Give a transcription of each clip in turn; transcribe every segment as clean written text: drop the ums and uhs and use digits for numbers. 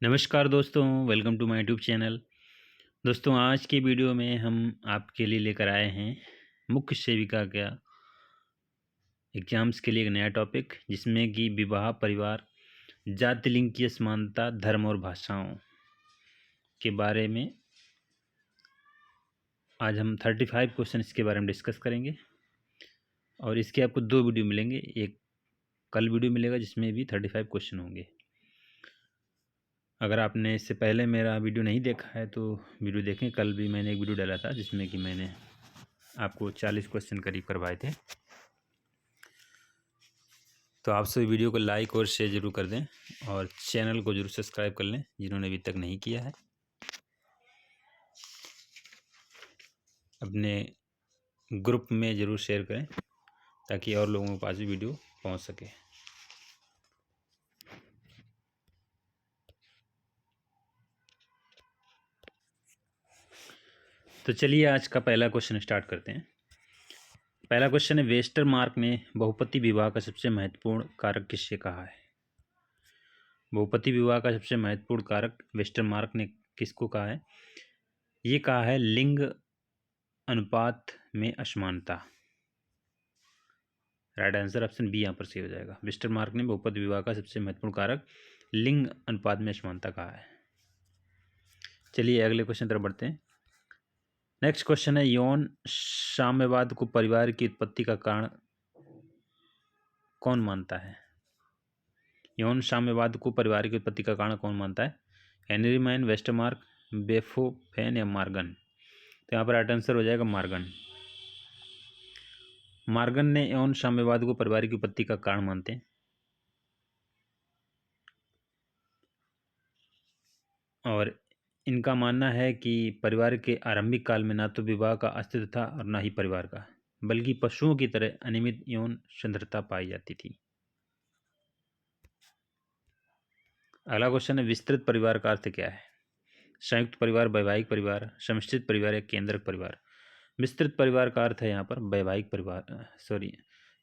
नमस्कार दोस्तों, welcome to my YouTube channel. दोस्तों, आज की वीडियो में हम आपके लिए लेकर आए हैं मुख्य सेविका का एग्जाम्स के लिए एक नया टॉपिक, जिसमें कि विवाह, परिवार, जाति, लिंग की असमानता, धर्म और भाषाओं के बारे में आज हम 35 क्वेश्चन इसके बारे में डिस्कस करेंगे। और इसके आपको दो वीडियो मिलेंगे। एक कल वीडियो मिलेगा जिसमें भी 35 क्वेश्चन होंगे। अगर आपने इससे पहले मेरा वीडियो नहीं देखा है तो वीडियो देखें। कल भी मैंने एक वीडियो डाला था जिसमें कि मैंने आपको 40 क्वेश्चन करीब करवाए थे। तो आप सभी वीडियो को लाइक और शेयर ज़रूर कर दें और चैनल को ज़रूर सब्सक्राइब कर लें जिन्होंने अभी तक नहीं किया है। अपने ग्रुप में ज़रूर शेयर करें ताकि और लोगों के पास भी वीडियो पहुंच सके। तो चलिए आज का पहला क्वेश्चन स्टार्ट करते हैं। पहला क्वेश्चन है, वेस्टरमार्क ने बहुपति विवाह का सबसे महत्वपूर्ण कारक किससे कहा है? बहुपति विवाह का सबसे महत्वपूर्ण कारक वेस्टरमार्क ने किसको कहा है? ये कहा है लिंग अनुपात में असमानता। राइट आंसर ऑप्शन बी यहाँ पर सही हो जाएगा। वेस्टरमार्क ने बहुपति विवाह का सबसे महत्वपूर्ण कारक लिंग अनुपात में असमानता कहा है। चलिए अगले क्वेश्चन तरफ बढ़ते हैं। नेक्स्ट क्वेश्चन है, यौन साम्यवाद को परिवार की उत्पत्ति का कारण कौन मानता है? यौन साम्यवाद को परिवार की उत्पत्ति का कारण कौन मानता है? हेनरी मैन, वेस्टरमार्क, बेथोवेन या मॉर्गन? तो यहाँ पर राइट आंसर हो जाएगा मॉर्गन। मॉर्गन ने यौन साम्यवाद को परिवार की उत्पत्ति का कारण मानते हैं। और इनका मानना है कि परिवार के आरंभिक काल में ना तो विवाह का अस्तित्व था और ना ही परिवार का, बल्कि पशुओं की तरह अनियमित यौन संतृप्तता पाई जाती थी। अगला क्वेश्चन है, विस्तृत परिवार का अर्थ क्या है? संयुक्त परिवार, वैवाहिक परिवार, सम्मिश्रित परिवार या केंद्रक परिवार? विस्तृत परिवार का अर्थ है यहाँ पर वैवाहिक परिवार,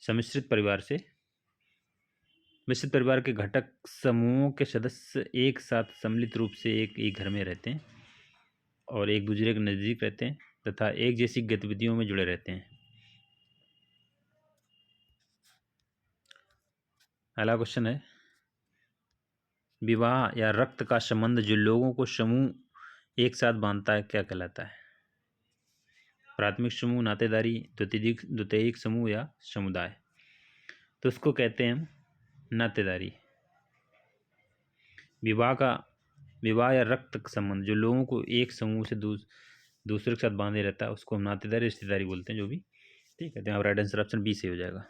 सम्मिश्रित परिवार से। मिश्रित परिवार के घटक समूहों के सदस्य एक साथ सम्मिलित रूप से एक ही घर में रहते हैं और एक दूसरे के नज़दीक रहते हैं तथा एक जैसी गतिविधियों में जुड़े रहते हैं। अगला क्वेश्चन है, विवाह या रक्त का संबंध जो लोगों को समूह एक साथ बांधता है क्या कहलाता है? प्राथमिक समूह, नातेदारी, द्वितीयक समूह या समुदाय? तो उसको कहते हैं हम नातेदारी। विवाह या रक्त का संबंध जो लोगों को एक समूह से दूसरे के साथ बांधे रहता है उसको हम नातेदारी, रिश्तेदारी बोलते हैं जो भी। ठीक है, तो यहाँ राइट आंसर ऑप्शन बी से हो जाएगा।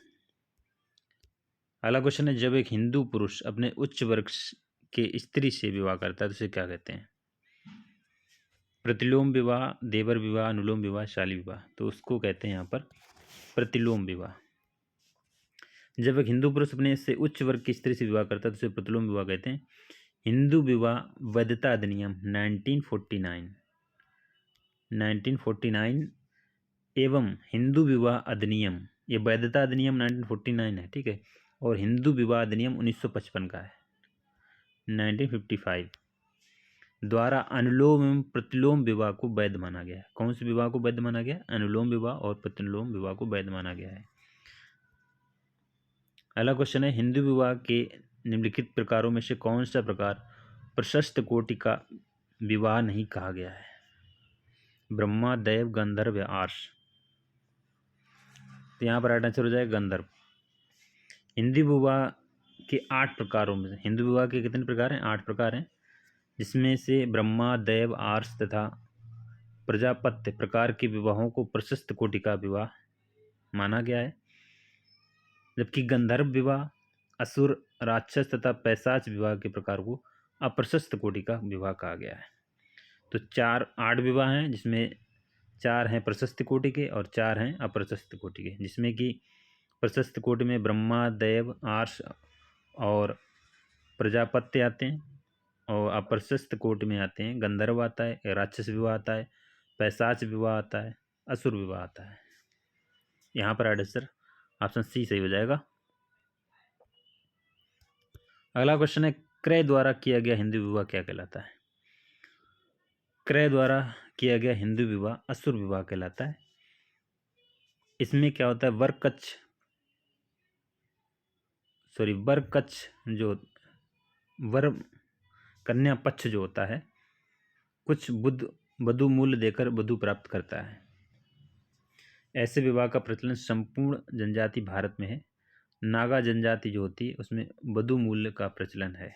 अगला क्वेश्चन है, जब एक हिंदू पुरुष अपने उच्च वर्ग के स्त्री से विवाह करता है तो उसे क्या कहते हैं? प्रतिलोम विवाह, देवर विवाह, अनुलोम विवाह, शाली विवाह? तो उसको कहते हैं यहाँ पर प्रतिलोम विवाह। जब एक हिंदू पुरुष अपने से उच्च वर्ग की स्त्री से विवाह करता है तो उसे प्रतिलोम विवाह कहते हैं। हिंदू विवाह वैधता अधिनियम 1949 एवं हिंदू विवाह अधिनियम, ये वैधता अधिनियम 1949 है, ठीक है, और हिंदू विवाह अधिनियम 1955 का है, 1955 द्वारा अनुलोम एवं प्रतिलोम विवाह को वैध माना गया है। कौन से विवाह को वैध माना गया? अनुलोम विवाह और प्रतिलोम विवाह को वैध माना गया है। अगला क्वेश्चन है, हिंदू विवाह के निम्नलिखित प्रकारों में से कौन सा प्रकार प्रशस्त कोटि का विवाह नहीं कहा गया है? ब्रह्मा, दैव, गंधर्व या आर्ष? तो यहाँ पर राइट आंसर हो जाएगा गंधर्व। हिंदू विवाह के 8 प्रकारों में से, हिंदू विवाह के कितने प्रकार हैं? 8 प्रकार हैं, जिसमें से ब्रह्मा, दैव, आर्ष तथा प्रजापत्य प्रकार के विवाहों को प्रशस्त कोटि का विवाह माना गया है, जबकि गंधर्व विवाह, असुर, राक्षस तथा पैशाच विवाह के प्रकार को अप्रशस्त कोटि का विवाह कहा गया है। तो 8 विवाह हैं, जिसमें 4 हैं प्रशस्त कोटि के और 4 हैं अप्रशस्त कोटि के, जिसमें कि प्रशस्त कोटि में ब्रह्मा, देव, आर्ष और प्रजापत्य आते हैं, और अप्रशस्त कोटि में आते हैं गंधर्व आता है, राक्षस विवाह आता है, पैशाच विवाह आता है, असुर विवाह आता है। यहाँ पर आंसर ऑप्शन सी सही हो जाएगा। अगला क्वेश्चन है, क्रय द्वारा किया गया हिंदू विवाह क्या कहलाता है? क्रय द्वारा किया गया हिंदू विवाह असुर विवाह कहलाता है। इसमें क्या होता है, वर कक्ष जो वर कन्या पक्ष जो होता है कुछ वधु मूल्य देकर वधु प्राप्त करता है। ऐसे विवाह का प्रचलन संपूर्ण जनजाति भारत में है। नागा जनजाति जो होती है उसमें वधु मूल्य का प्रचलन है।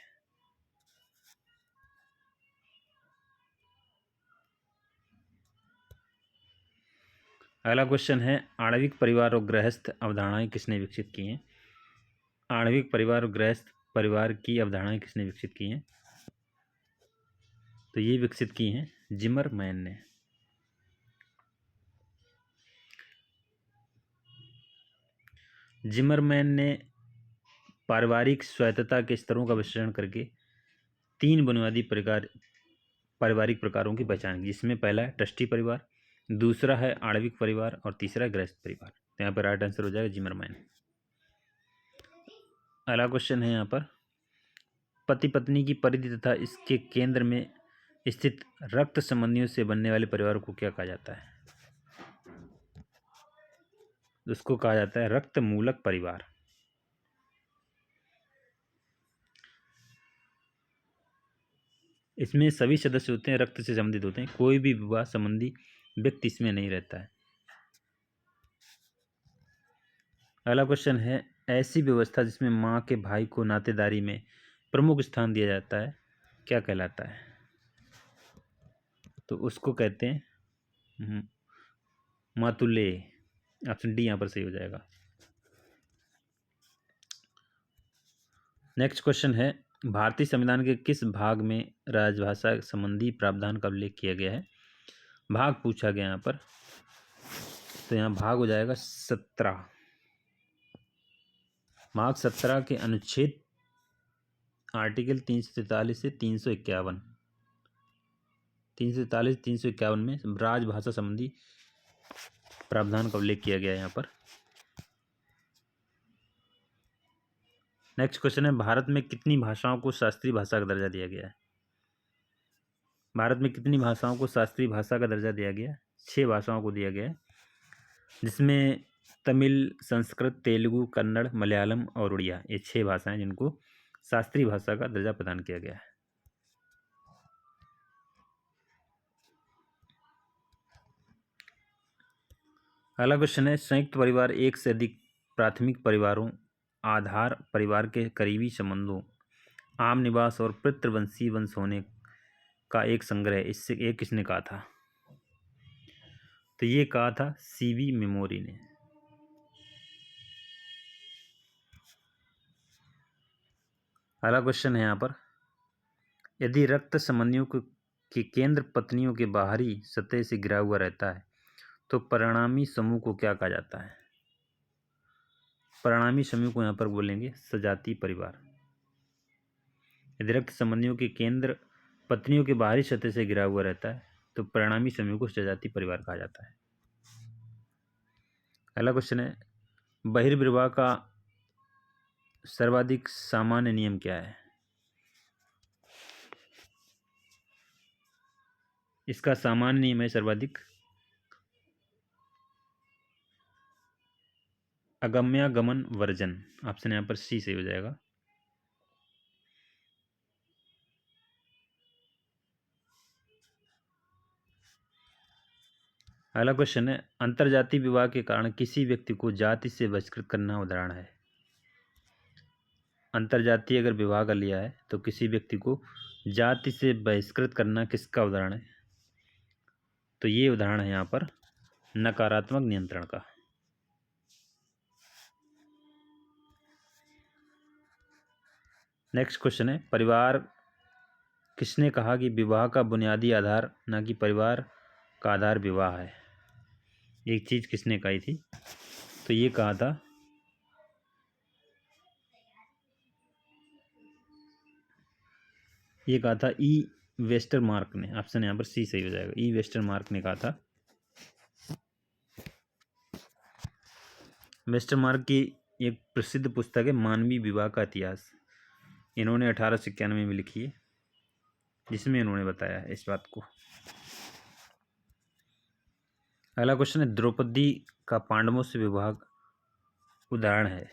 अगला क्वेश्चन है, आणविक परिवार और गृहस्थ अवधारणाएं किसने विकसित की हैं? आणविक परिवार और गृहस्थ परिवार की अवधारणाएं किसने विकसित की हैं? तो ये विकसित की हैं जिमरमैन ने। जिमरमैन ने पारिवारिक स्वायत्तता के स्तरों का विश्लेषण करके 3 बुनियादी पारिवारिक प्रकारों की पहचान की, जिसमें पहला है ट्रस्टी परिवार, दूसरा है आणविक परिवार और तीसरा है गृहस्थ परिवार। तो यहाँ पर राइट आंसर हो जाएगा जिमरमैन। अगला क्वेश्चन है यहाँ पर, पति पत्नी की परिधि तथा इसके केंद्र में स्थित रक्त संबंधियों से बनने वाले परिवार को क्या कहा जाता है? उसको कहा जाता है रक्त मूलक परिवार। इसमें सभी सदस्य होते हैं रक्त से संबंधित होते हैं, कोई भी विवाह संबंधी व्यक्ति इसमें नहीं रहता है। अगला क्वेश्चन है, ऐसी व्यवस्था जिसमें माँ के भाई को नातेदारी में प्रमुख स्थान दिया जाता है क्या कहलाता है? तो उसको कहते हैं मातुल्य। ऑप्शन डी यहाँ पर सही हो जाएगा। नेक्स्ट क्वेश्चन है, भारतीय संविधान के किस भाग में राजभाषा संबंधी प्रावधान का उल्लेख किया गया है? भाग पूछा गया यहाँ पर, तो यहाँ भाग हो जाएगा 17। भाग 17 के अनुच्छेद आर्टिकल 343 से 351 में राजभाषा संबंधी प्रावधान का उल्लेख किया गया है यहाँ पर। नेक्स्ट क्वेश्चन है, भारत में कितनी भाषाओं को शास्त्रीय भाषा का दर्जा दिया गया है? भारत में कितनी भाषाओं को शास्त्रीय भाषा का दर्जा दिया गया है? 6 भाषाओं को दिया गया है, जिसमें तमिल, संस्कृत, तेलुगु, कन्नड़, मलयालम और उड़िया, ये 6 भाषाएं जिनको शास्त्रीय भाषा का दर्जा प्रदान किया गया है। अगला क्वेश्चन है, संयुक्त परिवार एक से अधिक प्राथमिक परिवारों, आधार परिवार के करीबी संबंधों, आम निवास और पितृवंशी वंश होने का एक संग्रह, इससे एक किसने कहा था? तो ये कहा था सीवी मेमोरी ने। अगला क्वेश्चन है यहाँ पर, यदि रक्त संबंधियों के केंद्र पत्नियों के बाहरी सतह से घिरा हुआ रहता है तो परिणामी समूह को क्या कहा जाता है? परिणामी समूह को यहाँ पर बोलेंगे सजातीय परिवार। यदि रक्त संबंधियों के केंद्र पत्नियों के बाहरी सतह से घिरा हुआ रहता है तो परिणामी समूह को सजातीय परिवार कहा जाता है। अगला क्वेश्चन है, बहिर्विवाह का सर्वाधिक सामान्य नियम क्या है? इसका सामान्य नियम है सर्वाधिक अगम्यागमन वर्जन। ऑप्शन यहाँ पर सी सही हो जाएगा। अगला क्वेश्चन है, अंतरजातीय विवाह के कारण किसी व्यक्ति को जाति से बहिष्कृत करना उदाहरण है। अंतरजातीय अगर विवाह कर लिया है तो किसी व्यक्ति को जाति से बहिष्कृत करना किसका उदाहरण है? तो ये उदाहरण है यहाँ पर नकारात्मक नियंत्रण का। नेक्स्ट क्वेश्चन है, परिवार किसने कहा कि विवाह का बुनियादी आधार न कि परिवार का आधार विवाह है? एक चीज किसने कही थी? तो ये कहा था ई वेस्टरमार्क ने। ऑप्शन यहाँ पर सी सही हो जाएगा। ई वेस्टरमार्क ने कहा था। वेस्टरमार्क की एक प्रसिद्ध पुस्तक है मानवीय विवाह का इतिहास। इन्होंने 1891 में लिखी है, जिसमें इन्होंने बताया है इस बात को। अगला क्वेश्चन है, द्रौपदी का पांडवों से विवाह उदाहरण है।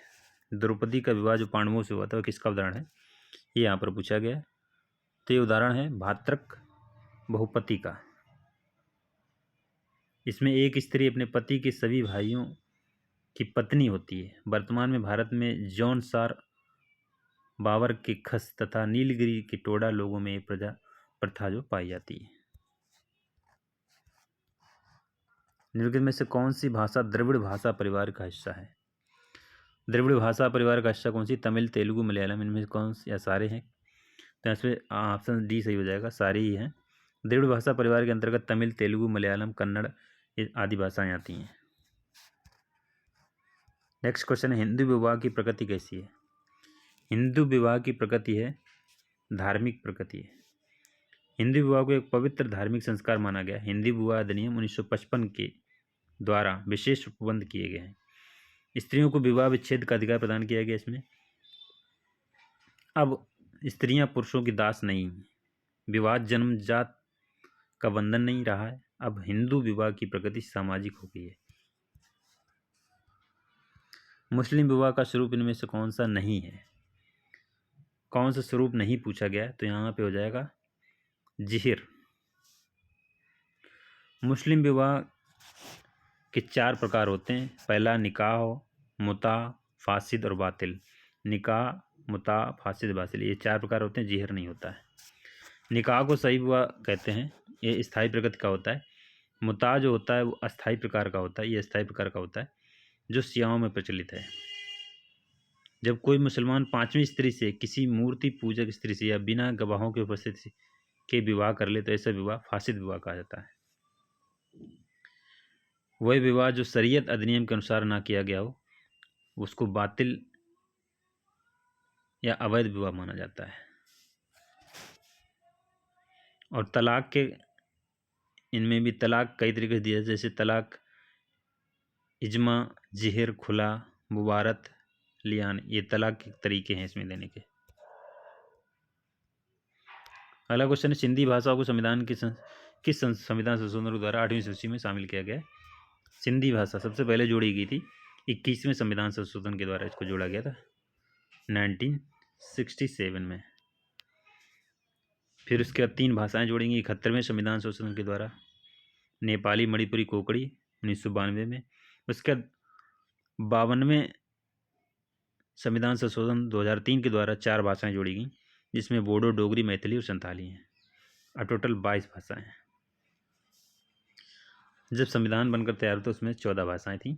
द्रौपदी का विवाह जो पांडवों से हुआ था वह किसका उदाहरण है, ये यहाँ पर पूछा गया है। तो ये उदाहरण है भात्रक बहुपति का। इसमें एक स्त्री अपने पति के सभी भाइयों की पत्नी होती है। वर्तमान में भारत में जौनसार, बाबर के खस तथा नीलगिरी के टोडा लोगों में ये प्रथा जो पाई जाती है। निम्नलिखित में से कौन सी भाषा द्रविड़ भाषा परिवार का हिस्सा है। द्रविड़ भाषा परिवार का हिस्सा कौन सी, तमिल, तेलुगु, मलयालम, इनमें से कौन सी या सारे हैं। तो इसमें ऑप्शन डी सही हो जाएगा, सारे ही हैं। द्रविड़ भाषा परिवार के अंतर्गत तमिल, तेलुगु, मलयालम, कन्नड़ ये आदि भाषाएं आती हैं। नेक्स्ट क्वेश्चन है, हिंदू विवाह की प्रकृति कैसी है। हिंदू विवाह की प्रकृति है धार्मिक प्रकृति है। हिंदू विवाह को एक पवित्र धार्मिक संस्कार माना गया। हिंदू विवाह अधिनियम 1955 के द्वारा विशेष उपबंध किए गए हैं। स्त्रियों को विवाह विच्छेद का अधिकार प्रदान किया गया इसमें। अब स्त्रियां पुरुषों की दास नहीं, विवाह जन्मजात का बंधन नहीं रहा है। अब हिंदू विवाह की प्रकृति सामाजिक हो गई है। मुस्लिम विवाह का स्वरूप इनमें से कौन सा नहीं है, कौन सा स्वरूप नहीं पूछा गया है, तो यहाँ पे हो जाएगा जिहिर। मुस्लिम विवाह के 4 प्रकार होते हैं। पहला निकाह, मुता, फासिद और बातिल। निकाह, मुता, फासिद, बातिल, ये 4 प्रकार होते हैं, जिहर नहीं होता है। निकाह को सही विवाह कहते हैं, ये स्थायी प्रकृति का होता है। मुता जो होता है वो अस्थायी प्रकार का होता है, ये स्थायी प्रकार का होता है, जो शियाओं में प्रचलित है। जब कोई मुसलमान 5वीं स्त्री से, किसी मूर्ति पूजक स्त्री से या बिना गवाहों की उपस्थिति के विवाह कर ले तो ऐसा विवाह फासिद विवाह कहा जाता है। वह विवाह जो शरीयत अधिनियम के अनुसार ना किया गया हो उसको बातिल या अवैध विवाह माना जाता है। और तलाक के इनमें भी तलाक कई तरीके से दिया है, जैसे तलाक इजमा, जिहर, खुला, मुबारत, लियान, ये तलाक के तरीके हैं इसमें देने के। अगला क्वेश्चन है, सिंधी भाषा को संविधान किस संविधान संशोधन द्वारा 8वीं सूची में शामिल किया गया है। सिंधी भाषा सबसे पहले जोड़ी गई थी 21वें संविधान संशोधन के द्वारा, इसको जोड़ा गया था 1967 में। फिर उसके बाद 3 भाषाएं जोड़ेंगी 71वें संविधान संशोधन के द्वारा, नेपाली, मणिपुरी, कोंकणी 1992 में। उसके बाद 52वें संविधान संशोधन 2003 के द्वारा 4 भाषाएं जोड़ी गई, जिसमें बोडो, डोगरी, मैथिली और संथाली हैं। अब टोटल 22 भाषाएं हैं। जब संविधान बनकर तैयार हुआ तो उसमें 14 भाषाएं थीं।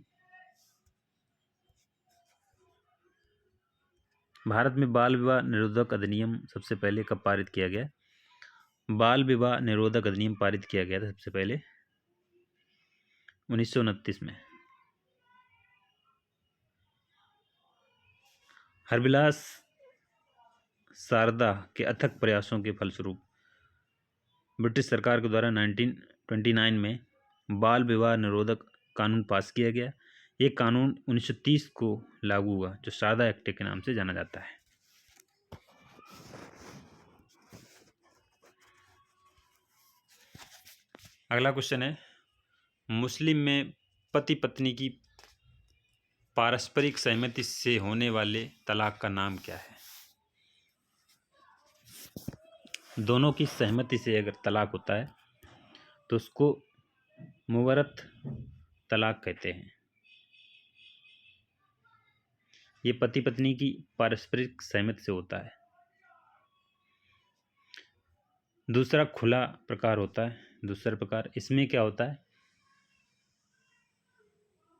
भारत में बाल विवाह निरोधक अधिनियम सबसे पहले कब पारित किया गया। बाल विवाह निरोधक अधिनियम पारित किया गया था सबसे पहले 1929 में। हरविलास शारदा के अथक प्रयासों के फलस्वरूप ब्रिटिश सरकार के द्वारा 1929 में बाल विवाह निरोधक कानून पास किया गया। ये कानून 1930 को लागू हुआ, जो शारदा एक्ट के नाम से जाना जाता है। अगला क्वेश्चन है, मुस्लिम में पति पत्नी की पारस्परिक सहमति से होने वाले तलाक का नाम क्या है। दोनों की सहमति से अगर तलाक होता है तो उसको मुवरत तलाक कहते हैं। ये पति पत्नी की पारस्परिक सहमति से होता है। दूसरा खुला प्रकार होता है। दूसरा प्रकार, इसमें क्या होता है,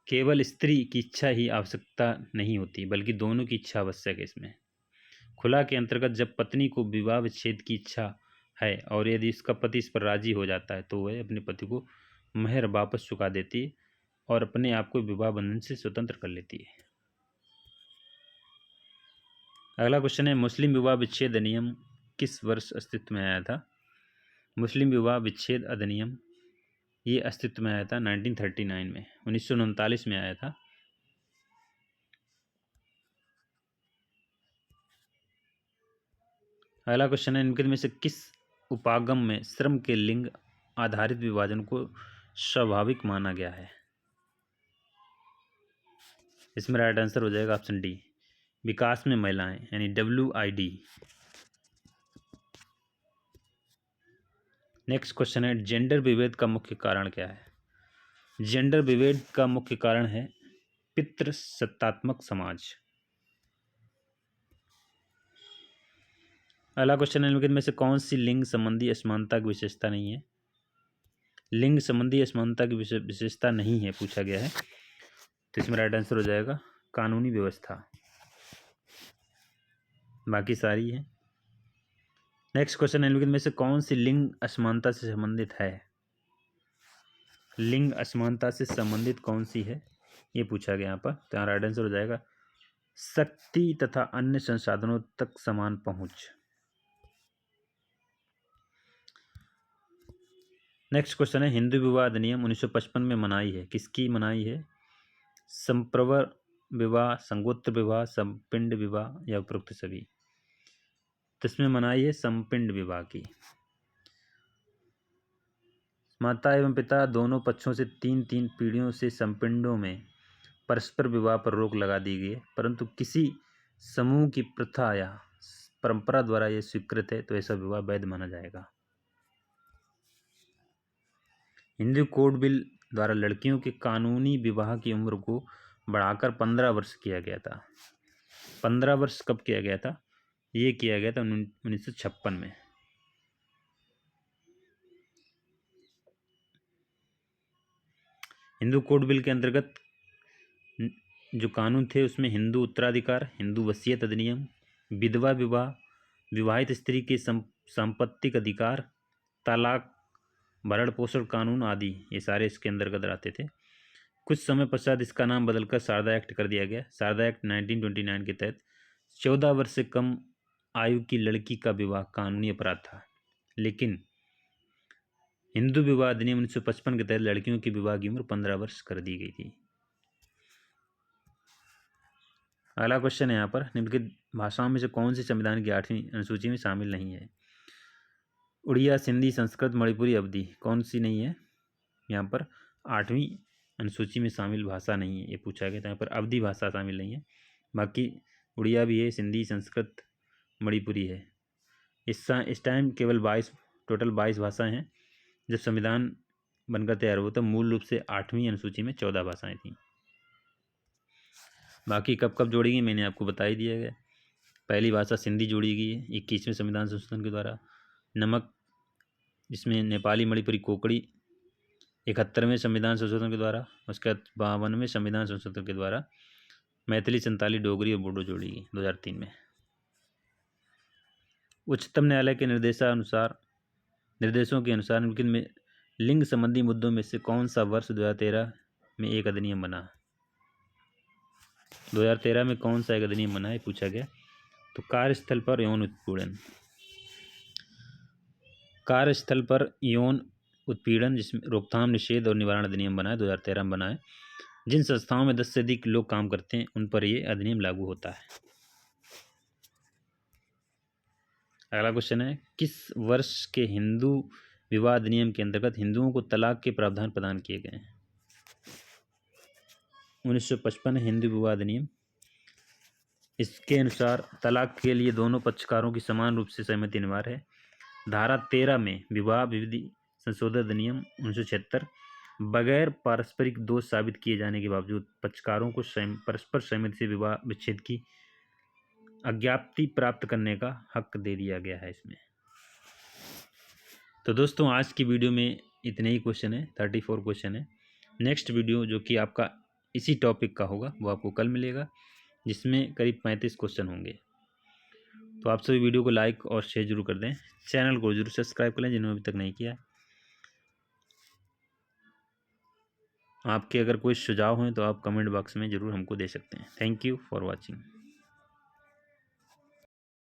केवल स्त्री की इच्छा ही आवश्यकता नहीं होती, बल्कि दोनों की इच्छा आवश्यक है इसमें। खुला के अंतर्गत जब पत्नी को विवाह विच्छेद की इच्छा है और यदि इसका पति इस पर राजी हो जाता है तो वह अपने पति को महर वापस चुका देती है और अपने आप को विवाह बंधन से स्वतंत्र कर लेती है। अगला क्वेश्चन है, मुस्लिम विवाह विच्छेद अधिनियम किस वर्ष अस्तित्व में आया था। मुस्लिम विवाह विच्छेद अधिनियम ये अस्तित्व में आया था 1939 में, 1939 में आया था। अगला क्वेश्चन है, निम्नलिखित में से किस उपागम में श्रम के लिंग आधारित विभाजन को स्वाभाविक माना गया है? इसमें राइट आंसर हो जाएगा ऑप्शन डी, विकास में महिलाएं, यानी WID। नेक्स्ट क्वेश्चन है, जेंडर विभेद का मुख्य कारण क्या है? जेंडर विभेद का मुख्य कारण है पितृसत्तात्मक समाज। अगला क्वेश्चन है, निम्नलिखित में से कौन सी लिंग संबंधी असमानता की विशेषता नहीं है? लिंग संबंधी असमानता की विशेषता नहीं है पूछा गया है, तो इसमें राइट आंसर हो जाएगा कानूनी व्यवस्था, बाकी सारी है। नेक्स्ट क्वेश्चन है, निम्नलिखित में से कौन सी लिंग असमानता से संबंधित है? लिंग असमानता से संबंधित कौन सी है, ये पूछा गया यहाँ पर, तो यहाँ राइट आंसर हो जाएगा शक्ति तथा अन्य संसाधनों तक समान पहुंच। नेक्स्ट क्वेश्चन है, हिंदू विवाह अधिनियम 1955 में मनाई है, किसकी मनाई है? संप्रवर विवाह, संगोत्र विवाह, संपिंड विवाह या उपरोक्त सभी? तो इसमें मनाई है संपिंड विवाह की। माता एवं पिता दोनों पक्षों से 3 पीढ़ियों से संपिंडों में परस्पर विवाह पर रोक लगा दी गई है, परंतु किसी समूह की प्रथा या परंपरा द्वारा यह स्वीकृत है तो ऐसा विवाह वैध माना जाएगा। हिंदू कोड बिल द्वारा लड़कियों के कानूनी विवाह की उम्र को बढ़ाकर 15 वर्ष किया गया था। 15 वर्ष कब किया गया था? ये किया गया था 1956 में। हिंदू कोड बिल के अंतर्गत जो कानून थे उसमें हिंदू उत्तराधिकार, हिंदू वसीयत अधिनियम, विधवा विवाह, विवाहित स्त्री के संपत्तिक अधिकार, तलाक, भरण पोषण कानून आदि ये सारे इसके अंतर्गत आते थे। कुछ समय पश्चात इसका नाम बदलकर शारदा एक्ट कर दिया गया। शारदा एक्ट 1929 के तहत 14 वर्ष से कम आयु की लड़की का विवाह कानूनी अपराध था, लेकिन हिंदू विवाह अधिनियम 1955 के तहत लड़कियों की विवाह की उम्र 15 वर्ष कर दी गई थी। अगला क्वेश्चन है यहाँ पर, निम्नलिखित भाषाओं में से कौन सी संविधान की 8वीं अनुसूची में शामिल नहीं है? उड़िया, सिंधी, संस्कृत, मणिपुरी, अवधी कौन सी नहीं है? यहाँ पर 8वीं अनुसूची में शामिल भाषा नहीं है, ये पूछा गया था। यहाँ पर अवधी भाषा शामिल नहीं है, बाकी उड़िया भी है, सिंधी, संस्कृत, मणिपुरी है। इस टाइम केवल 22 भाषाएं हैं। जब संविधान बनकर तैयार हुआ तब मूल रूप से 8वीं अनुसूची में 14 भाषाएं थीं। बाकी कब कब जोड़ी गई मैंने आपको बता ही दिया गया। पहली भाषा सिंधी जोड़ी गई है 21वें संविधान संशोधन के द्वारा। नमक जिसमें नेपाली, मणिपुरी, कोकड़ी 71वें संविधान संशोधन के द्वारा। उसके बाद 52वें संविधान संशोधन के द्वारा मैथिली, संताली, डोगरी और बोडो जोड़ी गई 2003 में। उच्चतम न्यायालय के निर्देशों के अनुसार निम्नलिखित में लिंग संबंधी मुद्दों में से कौन सा वर्ष 2013 में एक अधिनियम बना? 2013 में कौन सा एक अधिनियम बना है पूछा गया, तो कार्यस्थल पर यौन उत्पीड़न। कार्यस्थल पर यौन उत्पीड़न जिसमें रोकथाम, निषेध और निवारण अधिनियम बना है, 2013 में बना है। जिन संस्थाओं में 10 से अधिक लोग काम करते हैं उन पर ये अधिनियम लागू होता है। अगला क्वेश्चन है, किस वर्ष के हिंदू विवाह अधिनियम के अंतर्गत हिंदुओं को तलाक के प्रावधान प्रदान किए गए हैं? 1955 हिंदू विवाह अधिनियम। इसके अनुसार तलाक के लिए दोनों पक्षकारों की समान रूप से सहमति अनिवार्य है। धारा 13 में विवाह विधि संशोधन अधिनियम 1976 बगैर पारस्परिक दोष साबित किए जाने के बावजूद पक्षकारों को परस्पर सहमति से विवाह विच्छेद की अज्ञाप्ति प्राप्त करने का हक दे दिया गया है इसमें। तो दोस्तों आज की वीडियो में इतने ही क्वेश्चन है, 34 क्वेश्चन है। नेक्स्ट वीडियो जो कि आपका इसी टॉपिक का होगा वो आपको कल मिलेगा, जिसमें करीब 35 क्वेश्चन होंगे। तो आप सभी वीडियो को लाइक और शेयर जरूर कर दें, चैनल को जरूर सब्सक्राइब कर लें जिन्होंने अभी तक नहीं किया। आपके अगर कोई सुझाव हैं तो आप कमेंट बॉक्स में ज़रूर हमको दे सकते हैं। Thank you for watching.